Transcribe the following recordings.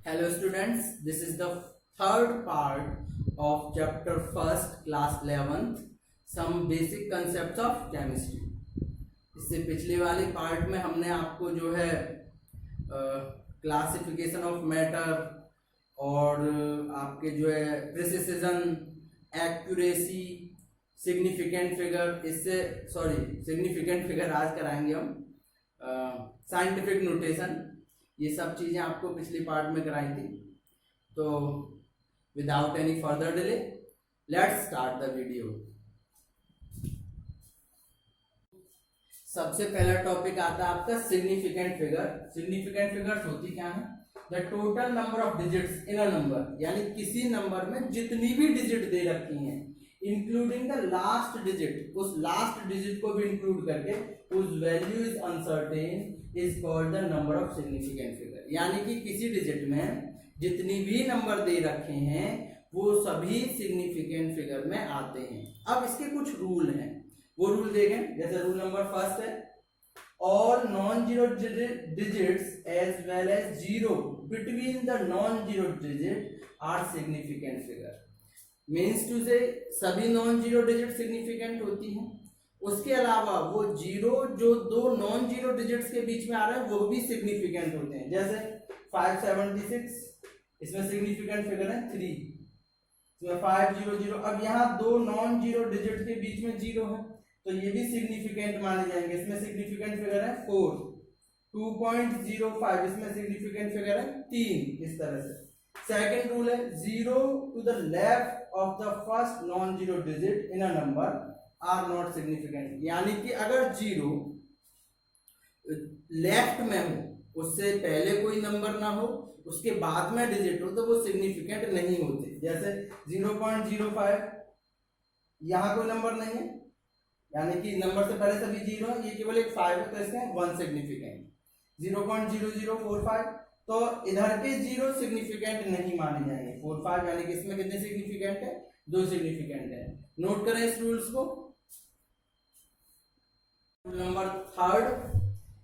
Hello students, this is the third part of chapter first class 11th some basic concepts of chemistry। इससे पिछले वाले part में हमने आपको जो है क्लासिफिकेशन ऑफ मैटर और आपके जो है precision, accuracy, significant figure, significant figure आज कराएंगे हम, साइंटिफिक नोटेशन, ये सब चीज़ें आपको पिछली पार्ट में कराई थी। तो without any further delay let's start the video. सबसे पहला टॉपिक आता है आपका सिग्निफिकेंट फिगर। सिग्निफिकेंट फिगर्स होती क्या है? The total number of digits in a number, यानी किसी नंबर में जितनी भी डिजिट दे रखी हैं इंक्लूडिंग द लास्ट डिजिट, उस लास्ट डिजिट को भी इंक्लूड करके उस value is uncertain is called the number of significant figure. यानी कि किसी डिजिट में जितनी भी नंबर दे रखे हैं वो सभी सिग्निफिकेंट फिगर में आते हैं। अब इसके कुछ रूल हैं, वो रूल देखें। जैसे रूल नंबर फर्स्ट है, all non zero digits as well as zero between the non zero digit are significant figure. Means to say सभी नॉन जीरो डिजिट सिग्निफिकेंट होती हैं, उसके अलावा वो जीरो जो दो नॉन जीरो डिजिट्स के बीच में आ रहे हैं वो भी सिग्निफिकेंट होते हैं। जैसे 576, इसमें सिग्निफिकेंट फिगर है 3, इसमें 500। अब यहाँ दो नॉन जीरो डिजिट के बीच में जीरो है तो ये भी सिग्निफिकेंट माने जाएंगे। इसमें सिग्निफिकेंट फिगर है 4, 2.05, इसमें सिग्निफिकेंट फिगर है 3। इस तरह से सेकेंड रूल है, zero to the left of the first non zero digit in a number are not significant. यानी कि अगर जीरो लेफ्ट में हो, उससे पहले कोई नंबर ना हो, उसके बाद में डिजिट हो, तो वो सिग्निफिकेंट नहीं होते। जैसे 0.05, यहां कोई नंबर नहीं है, यानी कि नंबर से पहले सभी जीरो है, ये केवल एक 5 है तो इसमें 1 सिग्निफिकेंट। 0.0045, तो इधर के जीरो सिग्निफिकेंट नहीं माने जाएंगे। 45 यानी कि इसमें कितने सिग्निफिकेंट है? 2 सिग्निफिकेंट है। नोट करें इस रूल्स को। Rule number third,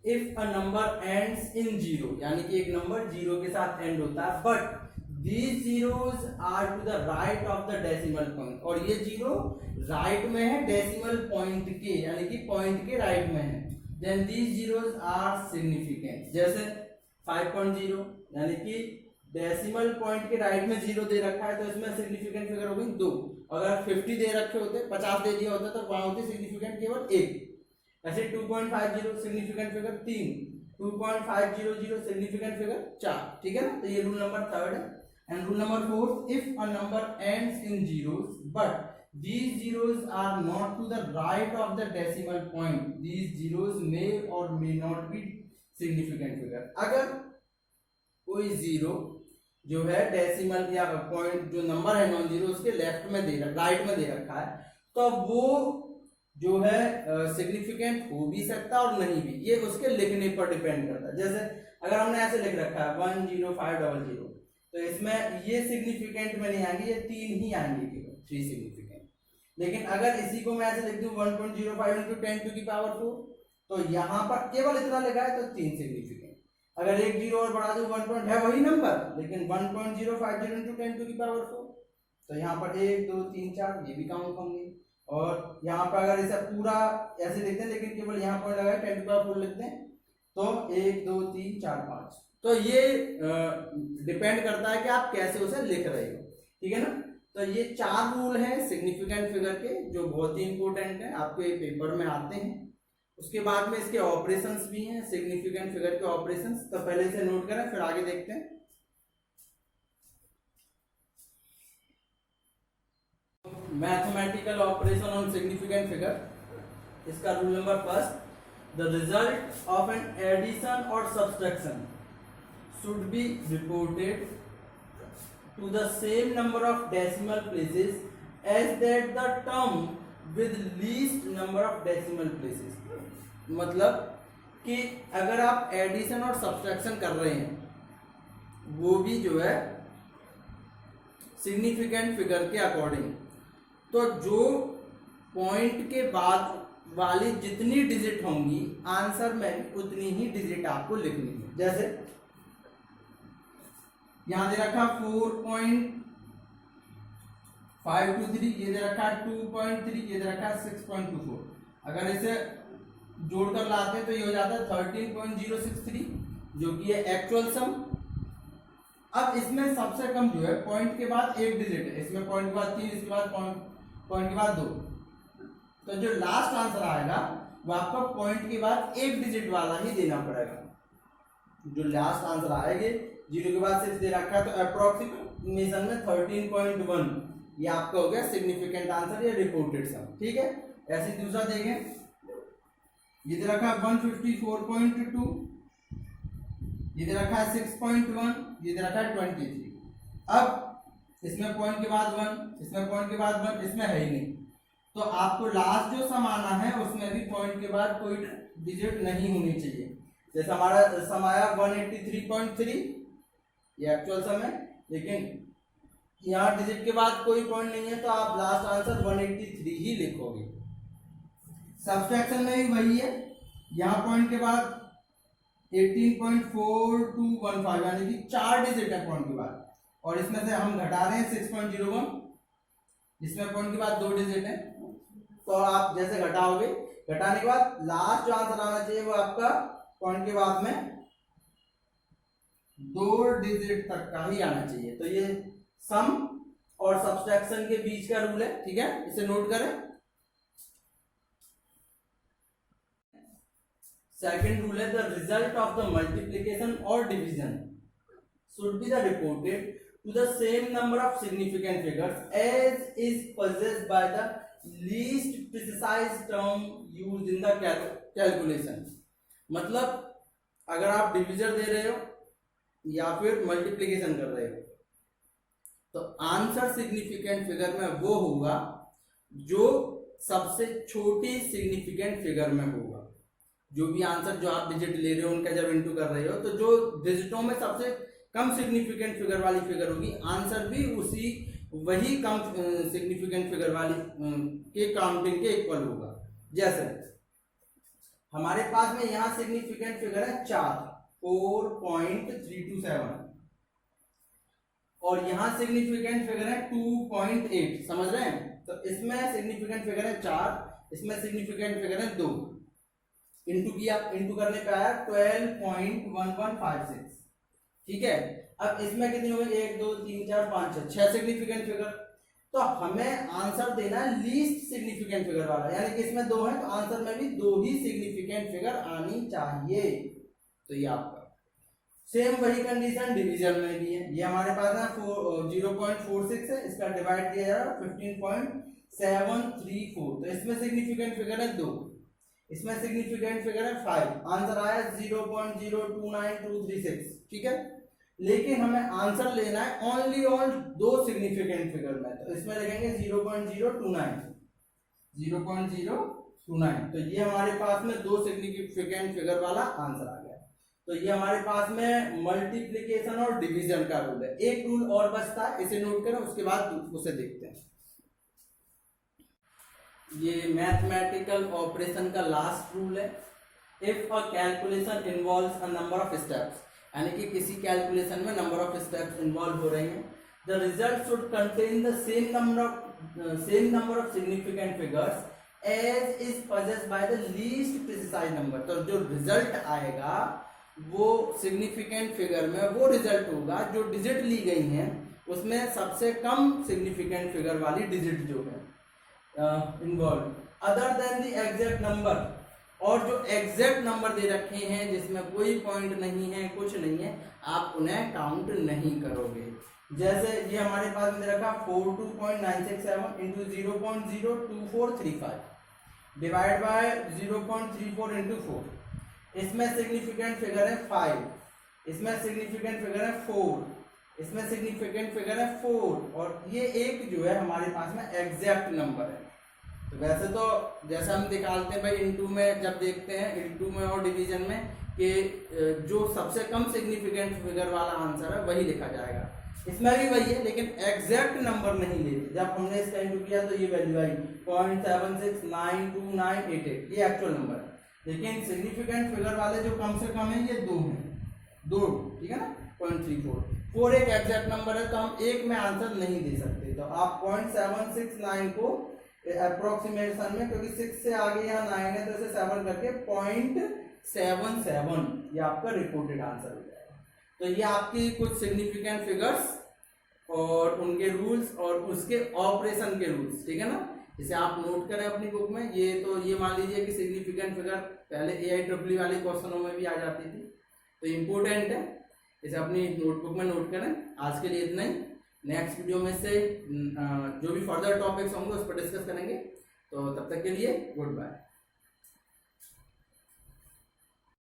if a number ends in zero, यानी कि एक नंबर जीरो के साथ एंड होता है, but these zeros are to the right of the decimal point, और ये जीरो राइट में है डेसिमल पॉइंट के, यानी कि पॉइंट के राइट में है, then these zeros are significant। जैसे 5.0, यानी कि डेसिमल पॉइंट के राइट में जीरो दे रखा है तो इसमें सिग्निफिकेंट फिगर हो गई 2। अगर 50 दे रखे होते, 50 दे दिया होता तो वहां होती सिग्निफिकेंट केवल 1। ऐसे 2.50 सिग्निफिकेंट फिगर 3, 2.500 सिग्निफिकेंट फिगर 4। ठीक है ना? तो ये रूल नंबर थर्ड है। And rule number fourth, if a number ends in zeros but these zeros are not to the right of the decimal point, these zeros may or may not be significant figure। अगर कोई zero जो है decimal या point जो number है non zero उसके left में दे रखा, राइट में दे रखा है, तो वो जो है सिग्निफिकेंट हो भी सकता है और नहीं भी, ये उसके लिखने पर डिपेंड करता है। जैसे अगर हमने ऐसे लिख रखा है 10500, तो इसमें ये सिग्निफिकेंट में नहीं आएंगे, ये 3 ही आएंगे, केवल 3 सिग्निफिकेंट। लेकिन अगर इसी को मैं ऐसे लिख दूं 1.05 into 10 to the power 4, तो यहाँ पर केवल इतना लिखा है तो 3 सिग्निफिकेंट। अगर एक जीरो और बढ़ा दूं 1 है वही नंबर, लेकिन 1.050 into 10 to the power 4, तो यहाँ पर 1 2 3 4 ये भी काउंट होंगे। और यहाँ पर अगर इसे पूरा ऐसे लिखते हैं लेकिन केवल यहाँ पर लगा 10 to the power 4 लिखते हैं तो 1 2 3 4 5। तो ये डिपेंड करता है कि आप कैसे उसे लिख रहे हो। ठीक है ना? तो ये 4 रूल हैं सिग्निफिकेंट फिगर के जो बहुत ही इंपॉर्टेंट है, आपके पेपर में आते हैं। उसके बाद में इसके ऑपरेशंस भी हैं, सिग्निफिकेंट फिगर के ऑपरेशंस। तो पहले इसे नोट करें फिर आगे देखते हैं। Mathematical operation on significant figure, इसका rule number first, the result of an addition और subtraction should be reported to the same number of decimal places as that the term with least number of decimal places। मतलब कि अगर आप addition और subtraction कर रहे हैं वो भी जो है सिग्निफिकेंट फिगर के अकॉर्डिंग, तो जो पॉइंट के बाद वाली जितनी डिजिट होंगी आंसर में उतनी ही डिजिट आपको लिखनी है। जैसे यहाँ दे रखा 4.523, ये दे रखा 2.3, ये दे रखा 6.24। अगर इसे जोड़कर लाते हैं तो ये हो जाता है 13.063, जो कि है एक्चुअल सम। अब इसमें सबसे कम जो है पॉइंट के बाद एक डिजिट है, इसमें पॉइंट के बाद 3, इसके बाद पॉइंट के बाद 2, तो जो लास्ट आंसर आएगा वो आपको पॉइंट के बाद एक डिजिट वाला ही देना पड़ेगा। जो लास्ट आंसर आएगा 0 के बाद 6 दे रखा है, तो अप्रोक्सीमेशन में 13.1 ये आपका हो गया सिग्निफिकेंट आंसर या रिपोर्टेड सम। ठीक है, ऐसे दूसरा देखें, ये दे रखा है 154.2, ये दे रखा है 6.1, ये दे रखा है 23। अब इसमें पॉइंट के बाद 1, इसमें पॉइंट के बाद 1, इसमें है ही नहीं, तो आपको लास्ट जो सम आना है उसमें भी पॉइंट के बाद कोई डिजिट नहीं होनी चाहिए। जैसे हमारा सम आया 183.3, ये एक्चुअल सम है, लेकिन यहाँ डिजिट के बाद कोई पॉइंट नहीं है, तो आप लास्ट आंसर 183 ही लिखोगे। सब्सट्रैक्शन में भी वही है, यहाँ पॉइंट के बाद 18.4215 यानी कि 4 डिजिट है पॉइंट के बाद, और इसमें से हम घटा रहे हैं 6.01, इसमें पॉइंट के बाद 2 डिजिट है, तो आप जैसे घटाओगे, घटाने के बाद लास्ट जो आंसर आना चाहिए वो आपका पॉइंट के बाद में 2 डिजिट तक का ही आना चाहिए। तो ये सम और सब्सट्रैक्शन के बीच का रूल है। ठीक है, इसे नोट करें। सेकंड रूल है, the result of the multiplication और division should be reported to the same number of significant figures as is possessed by the least precise term used in the calculation। मतलब अगर आप division दे रहे हो या फिर multiplication कर रहे हो, तो आंसर सिग्निफिकेंट फिगर में वो होगा जो सबसे छोटी सिग्निफिकेंट फिगर में होगा। जो भी आंसर जो आप डिजिट ले रहे हो उनका जब इनटू कर रहे हो, तो जो डिजिटों में सबसे कम सिग्निफिकेंट फिगर वाली फिगर होगी, आंसर भी उसी वही कम सिग्निफिकेंट फिगर वाली के काउंटिंग के इक्वल होगा। जैसे हमारे पास में यहाँ सिग्निफिकेंट फिगर है 4.327 और यहाँ सिग्निफिकेंट फिगर है 2.8, समझ रहे हैं? तो इसमें सिग्निफिकेंट फिगर है 4, इसमें सिग्निफिकेंट फिगर है 2, इंटू किया, इंटू करने पे आया 12.1156। ठीक है, अब इसमें कितनी हो गई? 1 2 3 4 5 6 सिग्निफिकेंट फिगर। तो हमें आंसर देना है लीस्ट सिग्निफिकेंट फिगर वाला, यानी कि इसमें 2 है तो आंसर में भी 2 ही सिग्निफिकेंट फिगर आनी चाहिए। तो ये आपका सेम वही कंडीशन डिवीजन में भी है। ये हमारे पास है 0.46 है, इसका डिवाइड किया जा रहा है 15.734, तो इसमें सिग्निफिकेंट फिगर है 2, इसमें सिग्निफिकेंट फिगर है 5, आंसर आया 0.029236। ठीक है, लेकिन हमें आंसर लेना है ओनली ऑन 2 सिग्निफिकेंट फिगर में, तो इसमें लिखेंगे 0.029। तो ये हमारे पास में 2 सिग्निफिकेंट फिगर वाला आंसर आ गया। तो ये हमारे पास में मल्टीप्लिकेशन और डिवीजन का रूल है। एक रूल और बचता है, इसे नोट करें, उसके बाद उसे देखते हैं। ये मैथमेटिकल ऑपरेशन का लास्ट रूल है। If a calculation involves a number of steps, यानी कि किसी कैलकुलेशन में नंबर ऑफ स्टेप्स इन्वॉल्व हो रहे हैं, the result should contain the same number of significant figures as is possessed by the least precise number. तो जो result आएगा वो सिग्निफिकेंट फिगर में वो रिजल्ट होगा जो डिजिट ली गई हैं उसमें सबसे कम सिग्निफिकेंट फिगर वाली डिजिट जो है involve, other than the exact number, और जो एग्जैक्ट नंबर दे रखे हैं जिसमें कोई पॉइंट नहीं है, कुछ नहीं है, आप उन्हें काउंट नहीं करोगे। जैसे ये हमारे पास में दे रखा 42.967 इंटू 0.02435 डिवाइड बाय 0.34 इंटू 4, इसमें सिग्निफिकेंट फिगर है 5, इसमें सिग्निफिकेंट फिगर है 4, इसमें सिग्निफिकेंट फिगर है 4, और ये एक जो है हमारे पास में एग्जैक्ट नंबर है। तो वैसे तो जैसा हम निकालते हैं भाई इनटू में, जब देखते हैं इनटू में और डिवीजन में कि जो सबसे कम सिग्निफिकेंट फिगर वाला आंसर है वही लिखा जाएगा, इसमें भी वही है, लेकिन एग्जैक्ट नंबर नहीं लेते। जब हमने इसका इनटू किया तो ये वैल्यू आई 0.769298, ये एक्चुअल नंबर है, लेकिन सिग्निफिकेंट फिगर वाले जो कम से कम है ये 2 हैं। दो, ठीक है ना, 0.34। 4 एक एग्जैक्ट नंबर है तो हम एक में आंसर नहीं दे सकते, तो आप 0.769 को अप्रोक्सीमेशन में, क्योंकि 6 से आगे यहाँ 9 है तो इसे 7 करके 0.77 ये आपका रिपोर्टेड आंसर हो जाएगा। तो ये आपकी कुछ सिग्निफिकेंट फिगर्स और उनके रूल्स और उसके ऑपरेशन के रूल्स, ठीक है ना, इसे आप नोट करें अपनी बुक में। ये तो ये मान लीजिए कि सिग्निफिकेंट फिगर पहले AIEEE वाले क्वेश्चनों में भी आ जाती थी, तो इम्पोर्टेंट है, इसे अपनी नोटबुक में नोट करें। आज के लिए इतना ही, नेक्स्ट वीडियो में से जो भी फर्दर टॉपिक्स होंगे उस पर डिस्कस करेंगे। तो तब तक के लिए गुड बाय।